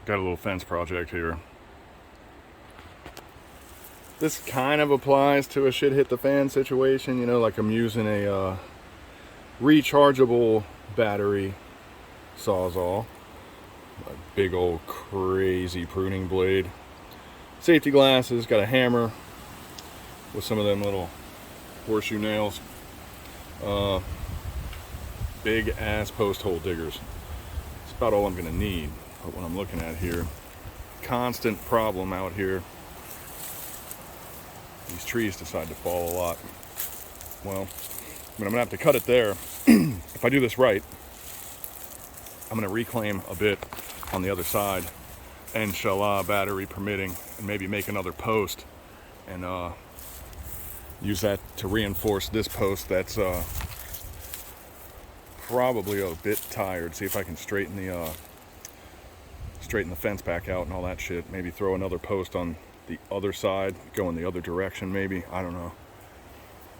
Got a little fence project here. This kind of applies to a shit hit the fan situation, you know, like I'm using a rechargeable battery sawzall, a big old crazy pruning blade, safety glasses, got a hammer with some of them little horseshoe nails, big ass post hole diggers. That's about all I'm gonna need. But what I'm looking at here, constant problem out here. These trees decide to fall a lot. Well, I mean, I'm gonna have to cut it there. If I do this right, I'm gonna reclaim a bit on the other side, inshallah, battery permitting, and maybe make another post and use that to reinforce this post that's probably a bit tired. See if I can straighten the fence back out and all that shit. Maybe throw another post on the other side, go in the other direction maybe. I don't know.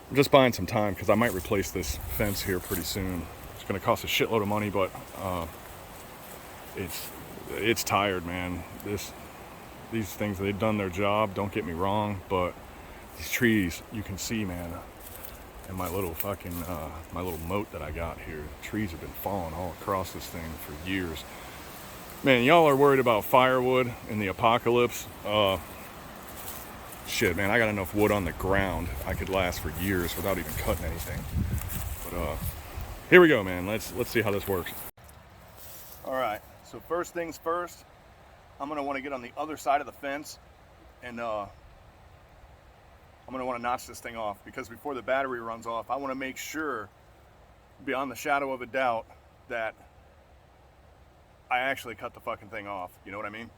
I'm just buying some time because I might replace this fence here pretty soon. It's going to cost a shitload of money, but it's tired, man. These things, they've done their job, don't get me wrong, but these trees, you can see, man, and my little fucking my little moat that I got here, trees have been falling all across this thing for years. Man, y'all are worried about firewood in the apocalypse. Shit, man, I got enough wood on the ground. I could last for years without even cutting anything. But here we go, man. Let's see how this works. All right, so first things first, I'm gonna want to get on the other side of the fence, and I'm gonna want to notch this thing off, because before the battery runs off, I want to make sure, beyond the shadow of a doubt, that I actually cut the fucking thing off. You know what I mean?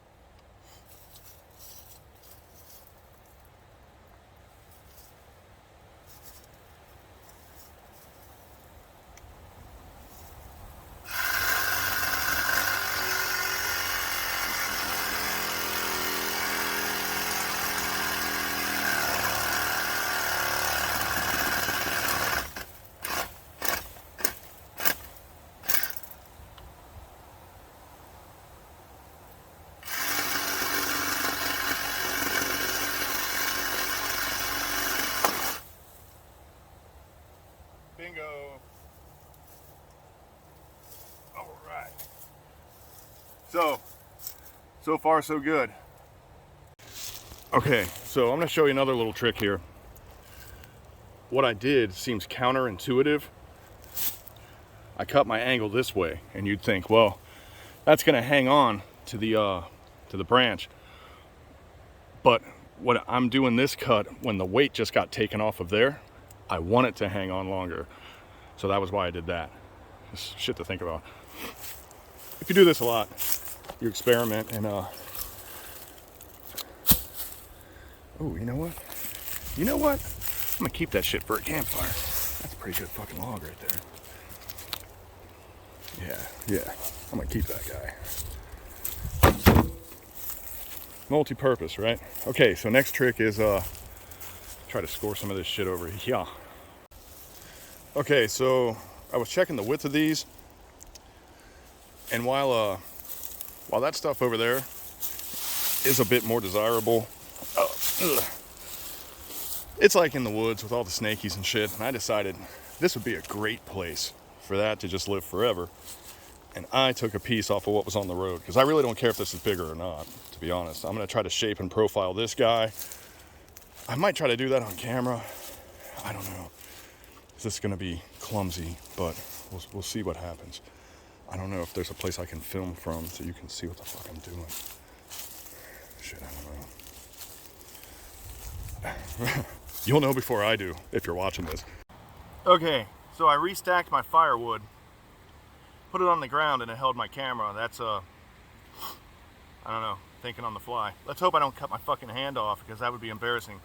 Bingo. All right. So far so good. Okay, so I'm gonna show you another little trick here. What I did seems counterintuitive. I cut my angle this way, and you'd think, well, that's gonna hang on to the branch. But what I'm doing this cut when the weight just got taken off of there, I want it to hang on longer. So that was why I did that. Just shit to think about. If you do this a lot, you experiment and oh, you know what? You know what? I'm gonna keep that shit for a campfire. That's a pretty good fucking log right there. Yeah, I'm gonna keep that guy. Multi-purpose, right? Okay, so next trick is try to score some of this shit over here. Okay, so I was checking the width of these, and while that stuff over there is a bit more desirable, it's like in the woods with all the snakies and shit, and I decided this would be a great place for that to just live forever. And I took a piece off of what was on the road, because I really don't care if this is bigger or not, to be honest. I'm gonna try to shape and profile this guy. I might try to do that on camera. I don't know. This is gonna be clumsy, but we'll see what happens. I don't know if there's a place I can film from so you can see what the fuck I'm doing. Shit, I don't know. You'll know before I do if you're watching this. Okay, so I restacked my firewood, put it on the ground, and it held my camera. That's I don't know, thinking on the fly. Let's hope I don't cut my fucking hand off, because that would be embarrassing.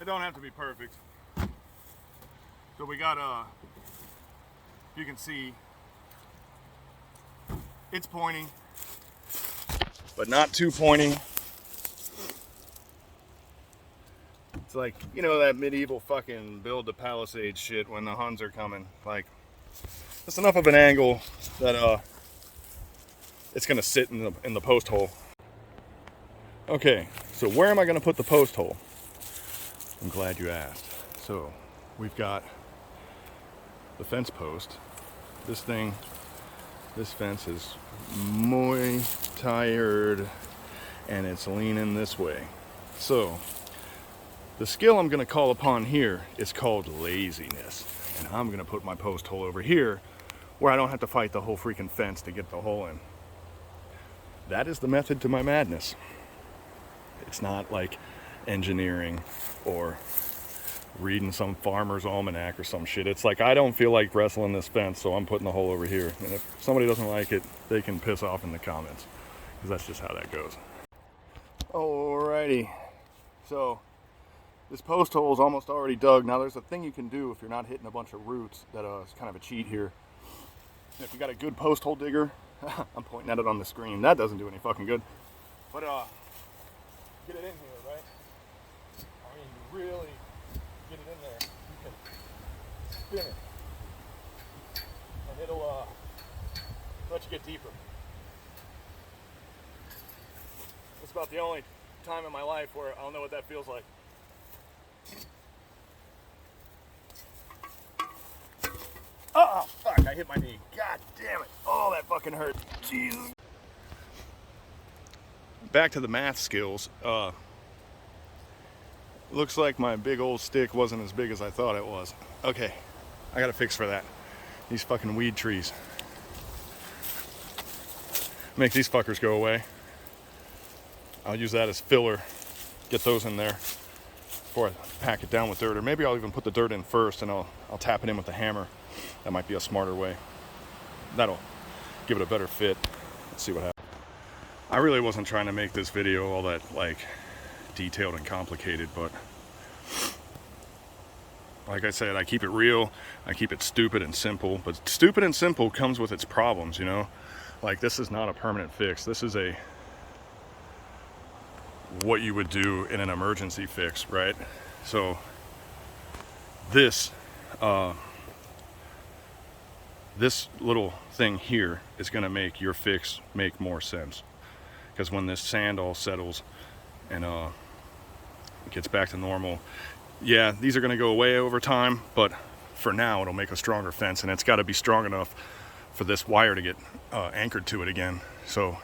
don't have to be perfect. So we got, you can see, it's pointy, but not too pointy. It's like, you know, that medieval fucking build the palisade shit when the Huns are coming. Like, it's enough of an angle that it's gonna sit in the post hole. Okay, so where am I gonna put the post hole? I'm glad you asked. So we've got the fence post. This fence is muy tired and it's leaning this way. So the skill I'm gonna call upon here is called laziness. And I'm gonna put my post hole over here where I don't have to fight the whole freaking fence to get the hole in. That is the method to my madness. It's not like engineering or reading some farmer's almanac or some shit. It's like, I don't feel like wrestling this fence, so I'm putting the hole over here. And if somebody doesn't like it, they can piss off in the comments, because that's just how that goes. Alrighty, so this post hole is almost already dug. Now there's a thing you can do if you're not hitting a bunch of roots that is kind of a cheat here. If you got a good post hole digger, I'm pointing at it on the screen, that doesn't do any fucking good. But get it in here, right? I mean, you really get it in there. You can spin it, and it'll let you get deeper. It's about the only time in my life where I'll know what that feels like. Oh, fuck, I hit my knee. God damn it. Oh, that fucking hurt. Jesus. Back to the math skills. Looks like my big old stick wasn't as big as I thought it was. Okay, I got a fix for that. These fucking weed trees. Make these fuckers go away. I'll use that as filler. Get those in there before I pack it down with dirt. Or maybe I'll even put the dirt in first and I'll tap it in with the hammer. That might be a smarter way. That'll give it a better fit. Let's see what happens. I really wasn't trying to make this video all that like detailed and complicated, but like I said, I keep it real. I keep it stupid and simple, but stupid and simple comes with its problems, you know? Like, this is not a permanent fix. This is what you would do in an emergency fix, right? So this little thing here is going to make your fix make more sense, because when this sand all settles and it gets back to normal, yeah, these are going to go away over time, but for now it'll make a stronger fence, and it's got to be strong enough for this wire to get anchored to it again. So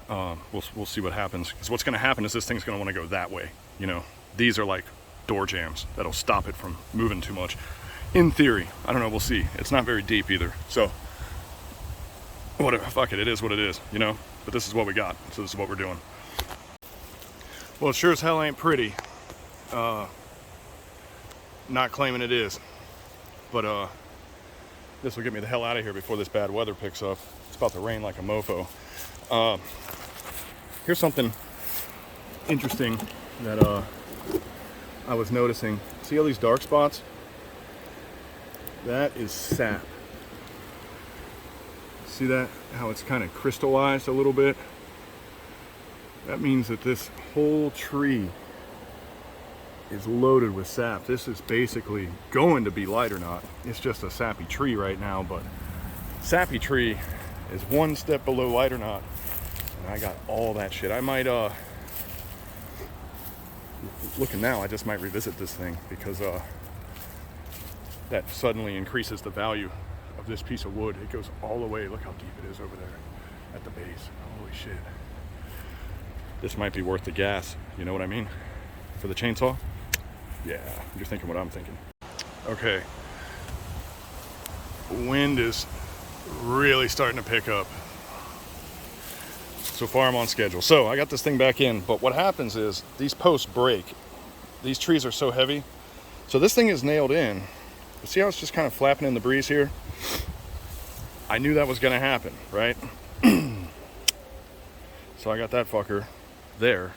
we'll see what happens, because what's going to happen is this thing's going to want to go that way, you know. These are like door jams that'll stop it from moving too much, in theory. I don't know, we'll see. It's not very deep either, so whatever, fuck it, it is what it is, you know. But this is what we got, so this is what we're doing. Well, it sure as hell ain't pretty. Not claiming it is, but this will get me the hell out of here before this bad weather picks up. It's about to rain like a mofo. Here's something interesting that I was noticing. See all these dark spots? That is sap. See that? How it's kind of crystallized a little bit? That means that this whole tree is loaded with sap. This is basically going to be light or not. It's just a sappy tree right now, but sappy tree is one step below light or not. And I got all that shit. I might, looking now, I just might revisit this thing, because that suddenly increases the value of this piece of wood. It goes all the way. Look how deep it is over there at the base. Holy shit. This might be worth the gas. You know what I mean? For the chainsaw? Yeah, you're thinking what I'm thinking. Okay. Wind is really starting to pick up. So far I'm on schedule. So I got this thing back in, but what happens is these posts break. These trees are so heavy. So this thing is nailed in. See how it's just kind of flapping in the breeze here? I knew that was gonna happen, right? So I got that fucker there.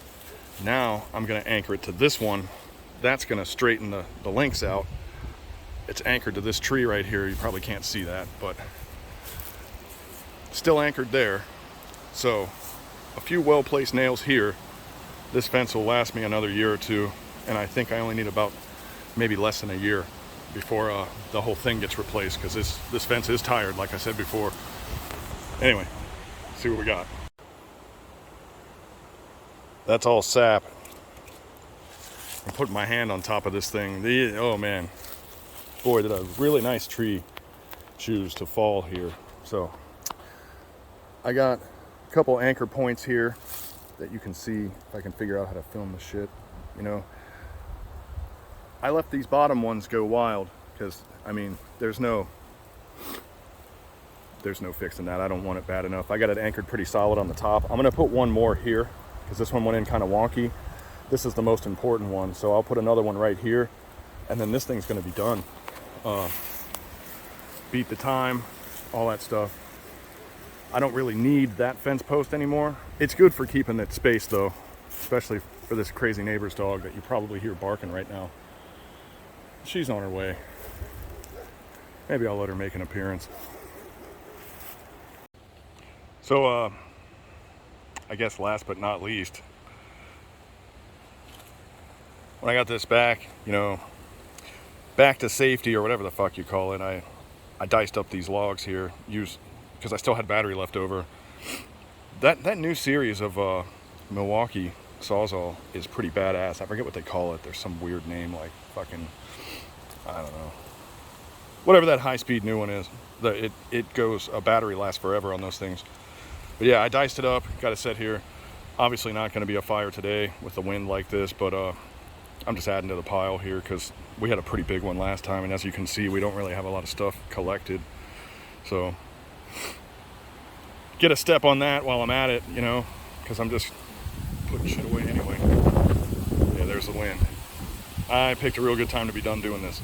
Now I'm going to anchor it to this one. That's going to straighten the links out. It's anchored to this tree right here. You probably can't see that, but still anchored there. So a few well-placed nails here. This fence will last me another year or two, and I think I only need about maybe less than a year before the whole thing gets replaced, because this fence is tired, like I said before. Anyway, see what we got. That's all sap. I'm putting my hand on top of this thing. Oh man, boy, did a really nice tree choose to fall here. So I got a couple anchor points here that you can see if I can figure out how to film the shit. You know, I left these bottom ones go wild because, I mean, there's no fixing that. I don't want it bad enough. I got it anchored pretty solid on the top. I'm gonna put one more here because this one went in kind of wonky. This is the most important one, so I'll put another one right here, and then this thing's gonna be done. Beat the time, all that stuff. I don't really need that fence post anymore. It's good for keeping it spaced though, especially for this crazy neighbor's dog that you probably hear barking right now. She's on her way. Maybe I'll let her make an appearance. So, I guess last but not least, when I got this back, you know, back to safety or whatever the fuck you call it, I diced up these logs here, because I still had battery left over. That new series of Milwaukee Sawzall is pretty badass. I forget what they call it. There's some weird name like fucking, I don't know. Whatever that high-speed new one is. It goes, a battery lasts forever on those things. But yeah, I diced it up, got it set here. Obviously not going to be a fire today with the wind like this, but I'm just adding to the pile here because we had a pretty big one last time, and as you can see, we don't really have a lot of stuff collected. So get a step on that while I'm at it, you know, because I'm just putting shit away anyway. Yeah, there's the wind. I picked a real good time to be done doing this.